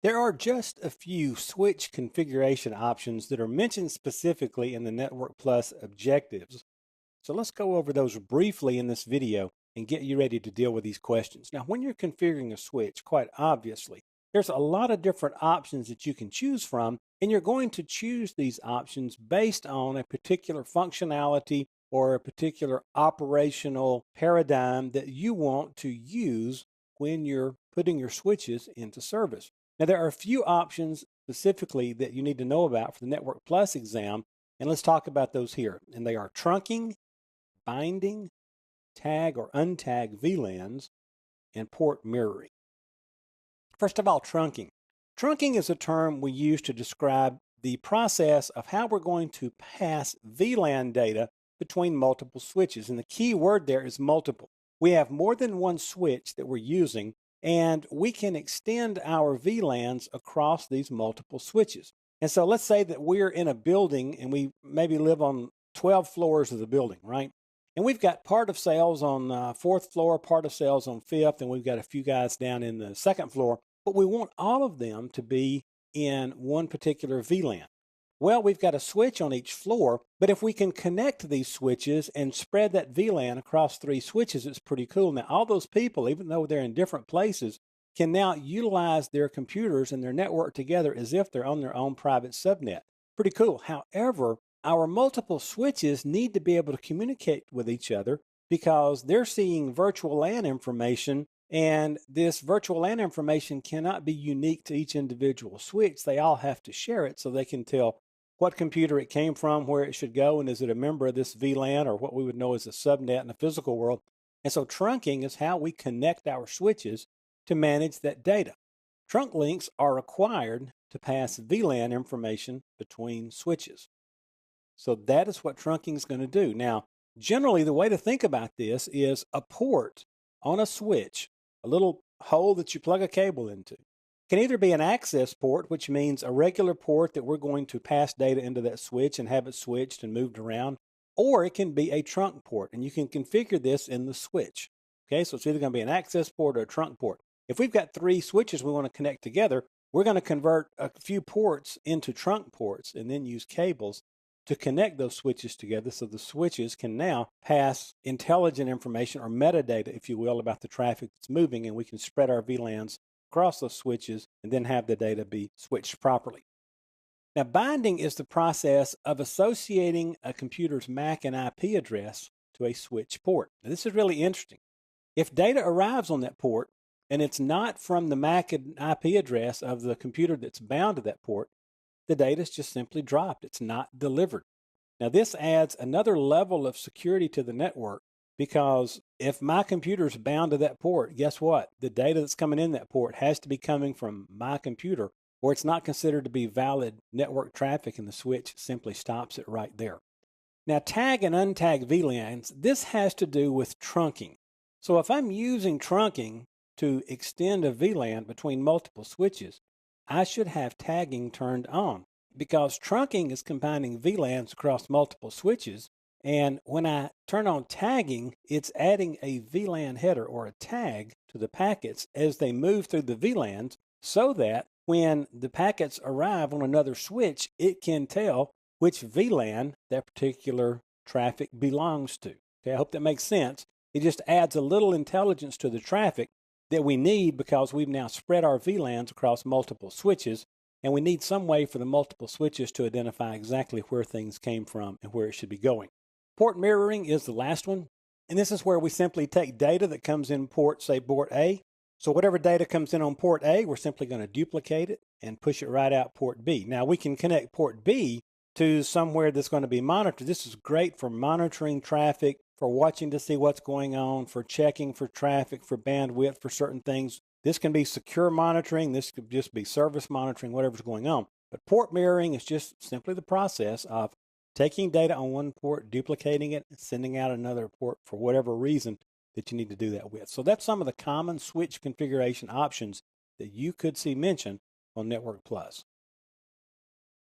There are just a few switch configuration options that are mentioned specifically in the Network Plus objectives. So let's go over those briefly in this video and get you ready to deal with these questions. Now, when you're configuring a switch, quite obviously, there's a lot of different options that you can choose from, and you're going to choose these options based on a particular functionality or a particular operational paradigm that you want to use when you're putting your switches into service. Now, there are a few options specifically that you need to know about for the Network Plus exam, and let's talk about those here. And they are trunking, binding, tag or untag VLANs, and port mirroring. First of all, trunking. Trunking is a term we use to describe the process of how we're going to pass VLAN data between multiple switches. And the key word there is multiple. We have more than one switch that we're using, and we can extend our VLANs across these multiple switches. And so let's say that we're in a building and we maybe live on 12 floors of the building, right? And we've got part of sales on fourth floor, part of sales on fifth, and we've got a few guys down in the second floor, but we want all of them to be in one particular VLAN. Well, we've got a switch on each floor, but if we can connect these switches and spread that VLAN across 3 switches, it's pretty cool. Now, all those people, even though they're in different places, can now utilize their computers and their network together as if they're on their own private subnet. Pretty cool. However, our multiple switches need to be able to communicate with each other because they're seeing virtual LAN information, and this virtual LAN information cannot be unique to each individual switch. They all have to share it so they can tell what computer it came from, where it should go, and is it a member of this VLAN or what we would know as a subnet in the physical world. And so trunking is how we connect our switches to manage that data. Trunk links are required to pass VLAN information between switches. So that is what trunking is going to do. Now, generally, the way to think about this is a port on a switch, a little hole that you plug a cable into, can either be an access port, which means a regular port that we're going to pass data into that switch and have it switched and moved around, or it can be a trunk port, and you can configure this in the switch. Okay, so it's either going to be an access port or a trunk port. If we've got 3 switches we want to connect together, we're going to convert a few ports into trunk ports and then use cables to connect those switches together so the switches can now pass intelligent information or metadata, if you will, about the traffic that's moving, and we can spread our VLANs across those switches and then have the data be switched properly. Now, binding is the process of associating a computer's MAC and IP address to a switch port. Now, this is really interesting. If data arrives on that port and it's not from the MAC and IP address of the computer that's bound to that port, the data is just simply dropped. It's not delivered. Now, this adds another level of security to the network because if my computer is bound to that port, guess what? The data that's coming in that port has to be coming from my computer, or it's not considered to be valid network traffic, and the switch simply stops it right there. Now, tag and untag VLANs, this has to do with trunking. So if I'm using trunking to extend a VLAN between multiple switches, I should have tagging turned on because trunking is combining VLANs across multiple switches. And when I turn on tagging, it's adding a VLAN header or a tag to the packets as they move through the VLANs so that when the packets arrive on another switch, it can tell which VLAN that particular traffic belongs to. Okay, I hope that makes sense. It just adds a little intelligence to the traffic that we need because we've now spread our VLANs across multiple switches, and we need some way for the multiple switches to identify exactly where things came from and where it should be going. Port mirroring is the last one, and this is where we simply take data that comes in port, say port A. So whatever data comes in on port A, we're simply going to duplicate it and push it right out port B. Now we can connect port B to somewhere that's going to be monitored. This is great for monitoring traffic, for watching to see what's going on, for checking for traffic, for bandwidth, for certain things. This can be secure monitoring. This could just be service monitoring, whatever's going on. But port mirroring is just simply the process of taking data on one port, duplicating it, and sending out another port for whatever reason that you need to do that with. So that's some of the common switch configuration options that you could see mentioned on Network Plus.